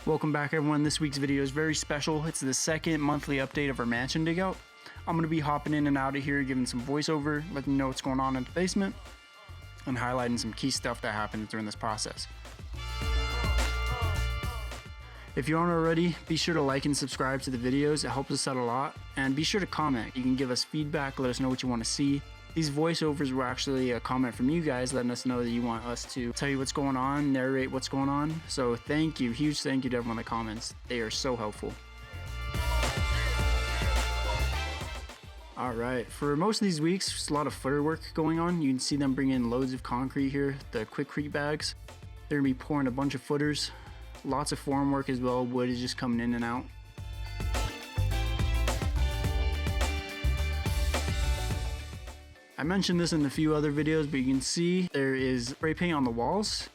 Welcome back everyone. This week's video is very special. It's the second monthly update of our mansion dig out. I'm going to be hopping in and out of here, giving some voiceover, letting you know what's going on in the basement, and highlighting some key stuff that happened during this process. If you aren't already, be sure to like and subscribe to the videos. It helps us out a lot. And be sure to comment. You can give us feedback, let us know what you want to see. These voiceovers were actually a comment from you guys letting us know that you want us to tell you what's going on, narrate what's going on. So thank you, huge thank you to everyone in the comments. They are so helpful. All right, for most of these weeks, there's a lot of footer work going on. You can see them bring in loads of concrete here, the Quikrete bags. They're gonna be pouring a bunch of footers. Lots of form work as well. Wood is just coming in and out. I mentioned this in a few other videos, but you can see there is spray paint on the walls,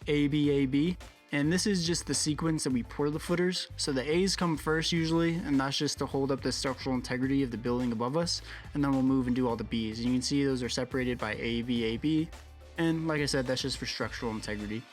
AB, and this is just the sequence that we pour the footers. So the A's come first usually, and that's just to hold up the structural integrity of the building above us, and then we'll move and do all the B's. And you can see those are separated by AB, and like I said, that's just for structural integrity.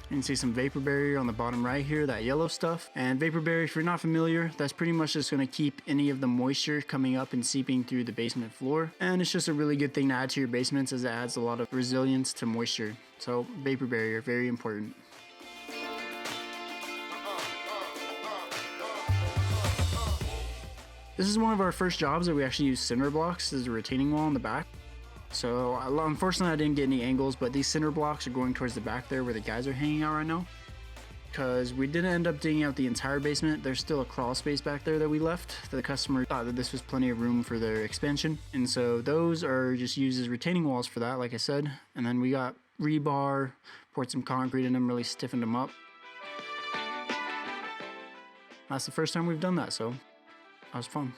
You can see some vapor barrier on the bottom right here, that yellow stuff. And vapor barrier, if you're not familiar, that's pretty much just going to keep any of the moisture coming up and seeping through the basement floor. And it's just a really good thing to add to your basements as it adds a lot of resilience to moisture. So vapor barrier, very important. This is one of our first jobs that we actually use cinder blocks as a retaining wall in the back. So unfortunately I didn't get any angles, but these cinder blocks are going towards the back there where the guys are hanging out right now. Because we didn't end up digging out the entire basement. There's still a crawl space back there that we left. The customer thought that this was plenty of room for their expansion. And so those are just used as retaining walls for that, like I said. And then we got rebar, poured some concrete in them, really stiffened them up. That's the first time we've done that, so that was fun.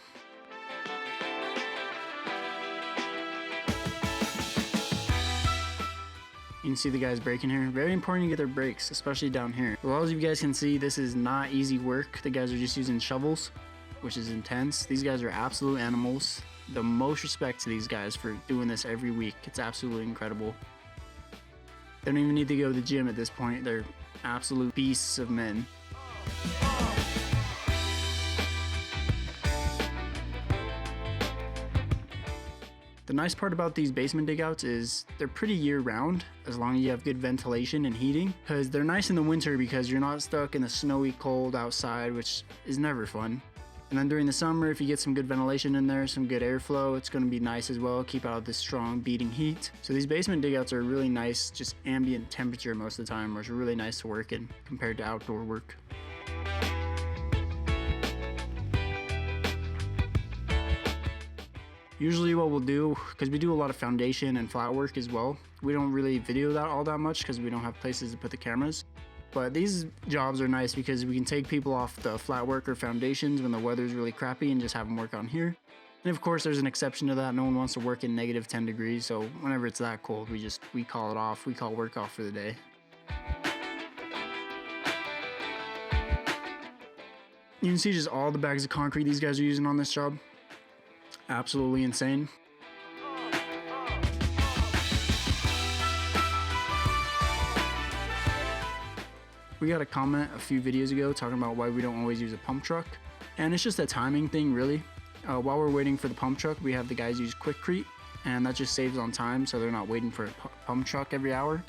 You can see the guys braking here. Very important to get their brakes, especially down here. Well, as you guys can see, this is not easy work. The guys are just using shovels, which is intense. These guys are absolute animals. The most respect to these guys for doing this every week. It's absolutely incredible. They don't even need to go to the gym at this point. They're absolute beasts of men. The nice part about these basement digouts is they're pretty year-round, as long as you have good ventilation and heating, because they're nice in the winter because you're not stuck in the snowy cold outside, which is never fun. And then during the summer, if you get some good ventilation in there, some good airflow, it's going to be nice as well, keep out this strong beating heat. So these basement digouts are really nice, just ambient temperature most of the time, which is really nice to work in compared to outdoor work. Usually what we'll do, because we do a lot of foundation and flat work as well, we don't really video that all that much because we don't have places to put the cameras. But these jobs are nice because we can take people off the flat work or foundations when the weather's really crappy and just have them work on here. And of course there's an exception to that. No one wants to work in negative 10 degrees, so whenever it's that cold, we call it off. We call work off for the day. You can see just all the bags of concrete these guys are using on this job. Absolutely insane. We got a comment a few videos ago talking about why we don't always use a pump truck, and it's just a timing thing really. While we're waiting for the pump truck, we have the guys use Quikrete, and that just saves on time, so they're not waiting for a pump truck every hour.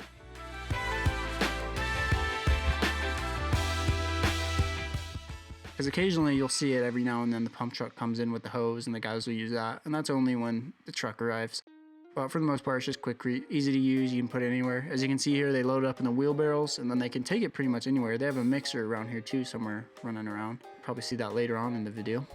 Because occasionally you'll see it every now and then, the pump truck comes in with the hose and the guys will use that, and that's only when the truck arrives. But for the most part, it's just Quikrete, easy to use, you can put it anywhere. As you can see here, they load it up in the wheelbarrows and then they can take it pretty much anywhere. They have a mixer around here too, somewhere running around. Probably see that later on in the video.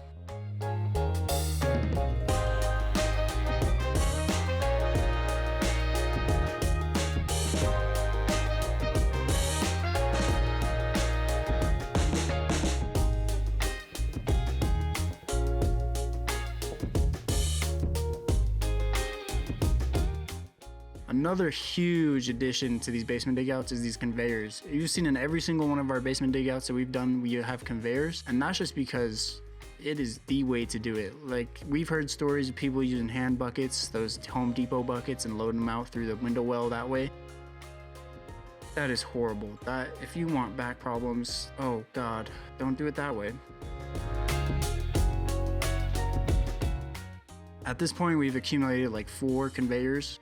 Another huge addition to these basement digouts is these conveyors. You've seen in every single one of our basement digouts that we've done, we have conveyors, and that's just because it is the way to do it. Like, we've heard stories of people using hand buckets, those Home Depot buckets, and loading them out through the window well that way. That is horrible. That, if you want back problems, oh God, don't do it that way. At this point, we've accumulated like 4 conveyors,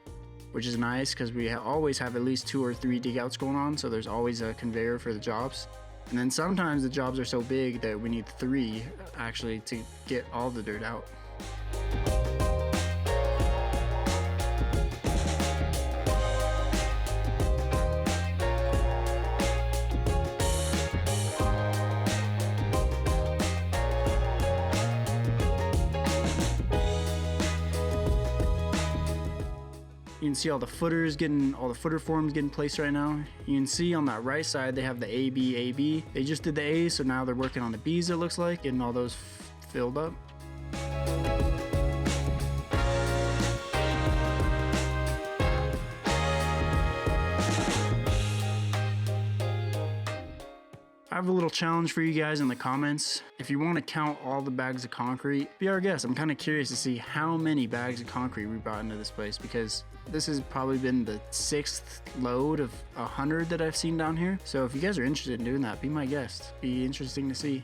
which is nice because we always have at least 2 or 3 digouts going on, so there's always a conveyor for the jobs. And then sometimes the jobs are so big that we need 3 actually to get all the dirt out. You can see all the footer forms getting placed right now. You can see on that right side, they have the A, B, A, B. They just did the A's, so now they're working on the B's, it looks like, getting all those filled up. I have a little challenge for you guys in the comments. If you want to count all the bags of concrete, be our guest. I'm kind of curious to see how many bags of concrete we brought into this place, because this has probably been the 6th load of 100 that I've seen down here. So if you guys are interested in doing that, be my guest. Be interesting to see.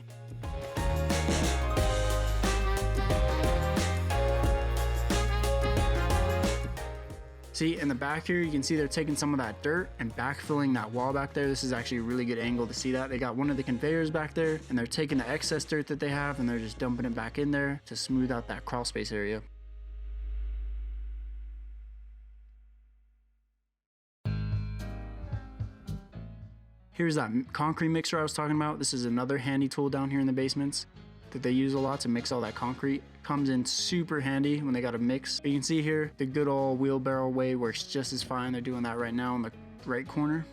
See, in the back here, you can see they're taking some of that dirt and backfilling that wall back there. This is actually a really good angle to see that. They got one of the conveyors back there, and they're taking the excess dirt that they have, and they're just dumping it back in there to smooth out that crawl space area. Here's that concrete mixer I was talking about. This is another handy tool down here in the basements that they use a lot to mix all that concrete. Comes in super handy when they got to mix. You can see here, the good old wheelbarrow way works just as fine. They're doing that right now in the right corner.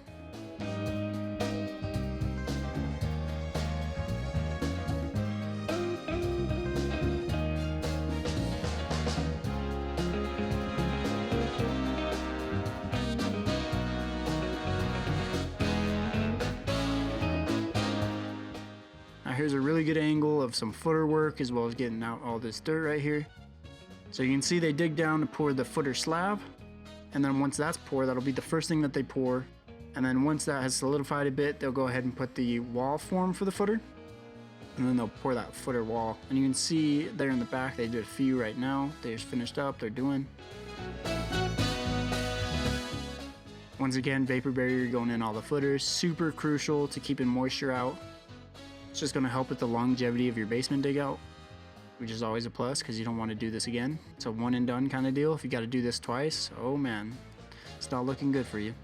Here's a really good angle of some footer work, as well as getting out all this dirt right here. So you can see they dig down to pour the footer slab, and then once that's poured, that'll be the first thing that they pour. And then once that has solidified a bit, they'll go ahead and put the wall form for the footer, and then they'll pour that footer wall. And you can see there in the back, they did a few right now. They just finished up, they're doing. Once again, vapor barrier going in all the footers, super crucial to keeping moisture out. It's just going to help with the longevity of your basement dig out, which is always a plus because you don't want to do this again. It's a one and done kind of deal. If you got to do this twice, oh man, it's not looking good for you.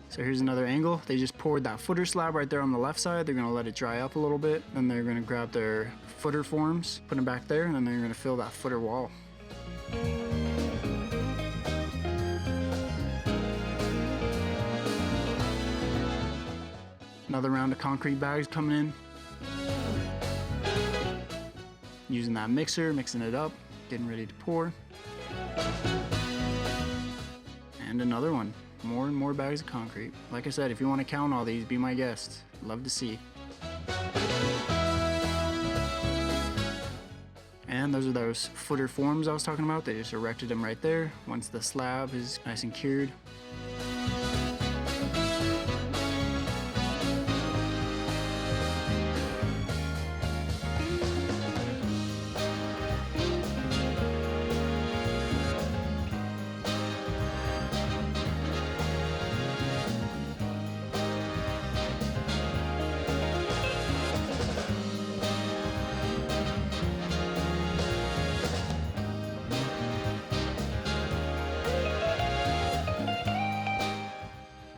So here's another angle. They just poured that footer slab right there on the left side. They're going to let it dry up a little bit. Then they're going to grab their footer forms, put them back there, and then they're going to fill that footer wall. Another round of concrete bags coming in. Using that mixer, mixing it up, getting ready to pour. And another one. More and more bags of concrete. Like I said, if you want to count all these, be my guest. Love to see. And those are those footer forms I was talking about. They just erected them right there once the slab is nice and cured.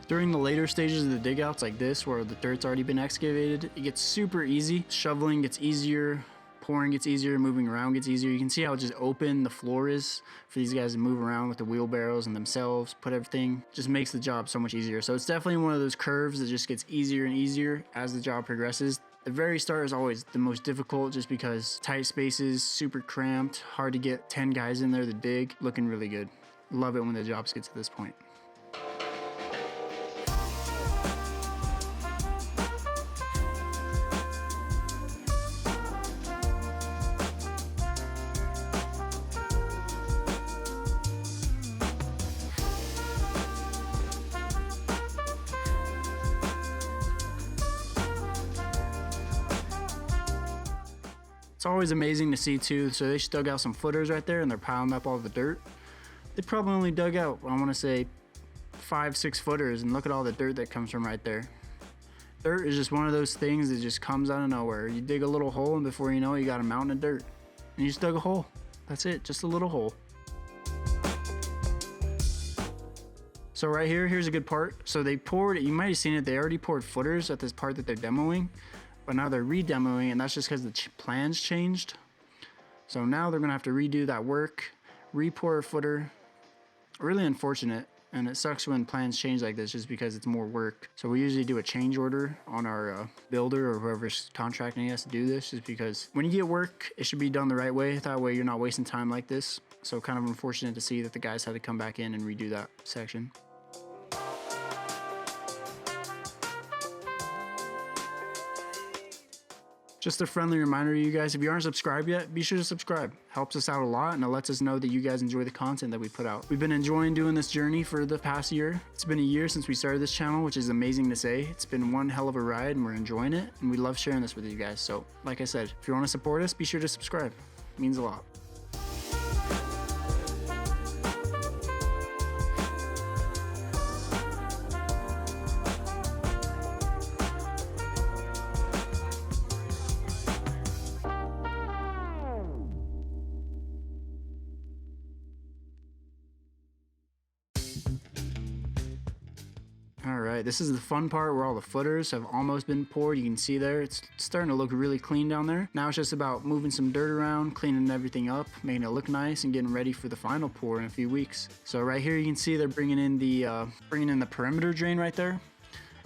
During the later stages of the dig outs like this, where the dirt's already been excavated, it gets super easy. Shoveling gets easier, pouring gets easier, moving around gets easier. You can see how just open the floor is for these guys to move around with the wheelbarrows and themselves, put everything, just makes the job so much easier. So it's definitely one of those curves that just gets easier and easier as the job progresses. The very start is always the most difficult just because tight spaces, super cramped, hard to get 10 guys in there to dig, looking really good. Love it when the jobs get to this point. It's always amazing to see too. So they just dug out some footers right there and they're piling up all the dirt. They probably only dug out, I want to say 5-6 footers, and look at all the dirt that comes from right there. Dirt is just one of those things that just comes out of nowhere. You dig a little hole and before you know it, you got a mountain of dirt. And you just dug a hole. That's it, just a little hole. So right here, here's a good part. So they poured, you might have seen it, they already poured footers at this part that they're demoing. But now they're re-demoing, and that's just because the plans changed. So now they're gonna have to redo that work, re-pour a footer. Really unfortunate, and it sucks when plans change like this just because it's more work. So we usually do a change order on our builder or whoever's contracting us to do this, just because when you get work, it should be done the right way. That way you're not wasting time like this. So kind of unfortunate to see that the guys had to come back in and redo that section. Just a friendly reminder to you guys, if you aren't subscribed yet, be sure to subscribe. Helps us out a lot and it lets us know that you guys enjoy the content that we put out. We've been enjoying doing this journey for the past year. It's been a year since we started this channel, which is amazing to say. It's been one hell of a ride and we're enjoying it, and we love sharing this with you guys. So like I said, if you want to support us, be sure to subscribe. It means a lot. All right, this is the fun part where all the footers have almost been poured. You can see there, it's starting to look really clean down there. Now it's just about moving some dirt around, cleaning everything up, making it look nice, and getting ready for the final pour in a few weeks. So right here, you can see they're bringing in the perimeter drain right there.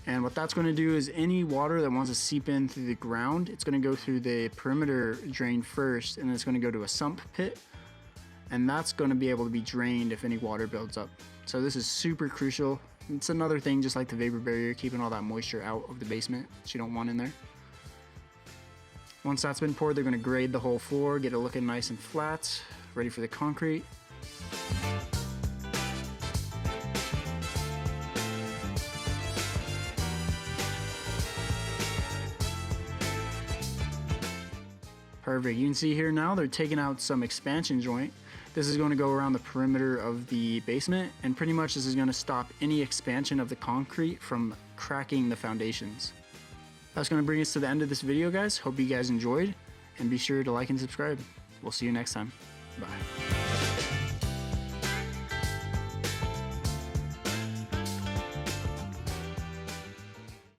And what that's going to do is any water that wants to seep in through the ground, it's going to go through the perimeter drain first, and then it's going to go to a sump pit. And that's going to be able to be drained if any water builds up. So this is super crucial. It's another thing, just like the vapor barrier, keeping all that moisture out of the basement that you don't want in there. Once that's been poured, they're going to grade the whole floor, get it looking nice and flat, ready for the concrete. Perfect. You can see here now they're taking out some expansion joint. This is going to go around the perimeter of the basement, and pretty much this is going to stop any expansion of the concrete from cracking the foundations. That's going to bring us to the end of this video, guys. Hope you guys enjoyed, and be sure to like and subscribe. We'll see you next time. Bye.